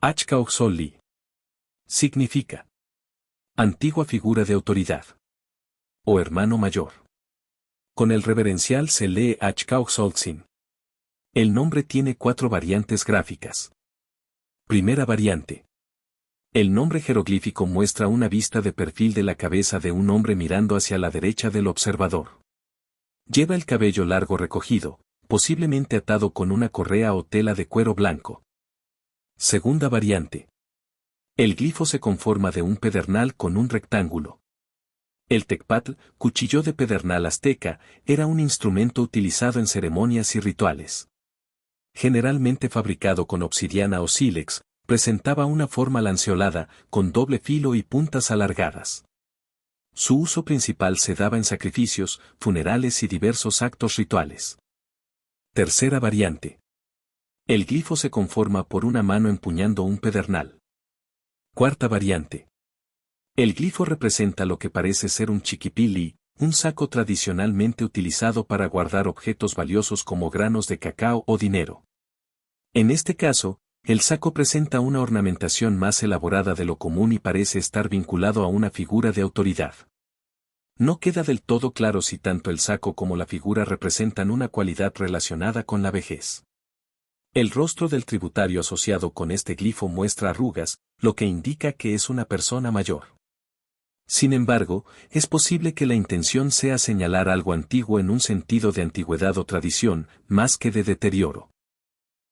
Achkaoxoli. Significa antigua figura de autoridad o hermano mayor. Con el reverencial se lee Achkaoxoltzin. El nombre tiene 4 variantes gráficas. Primera variante. El nombre jeroglífico muestra una vista de perfil de la cabeza de un hombre mirando hacia la derecha del observador. Lleva el cabello largo recogido, posiblemente atado con una correa o tela de cuero blanco. Segunda variante. El glifo se conforma de un pedernal con un rectángulo. El tecpatl, cuchillo de pedernal azteca, era un instrumento utilizado en ceremonias y rituales. Generalmente fabricado con obsidiana o sílex, presentaba una forma lanceolada, con doble filo y puntas alargadas. Su uso principal se daba en sacrificios, funerales y diversos actos rituales. Tercera variante. El glifo se conforma por una mano empuñando un pedernal. Cuarta variante. El glifo representa lo que parece ser un chiquipili, un saco tradicionalmente utilizado para guardar objetos valiosos como granos de cacao o dinero. En este caso, el saco presenta una ornamentación más elaborada de lo común y parece estar vinculado a una figura de autoridad. No queda del todo claro si tanto el saco como la figura representan una cualidad relacionada con la vejez. El rostro del tributario asociado con este glifo muestra arrugas, lo que indica que es una persona mayor. Sin embargo, es posible que la intención sea señalar algo antiguo en un sentido de antigüedad o tradición, más que de deterioro.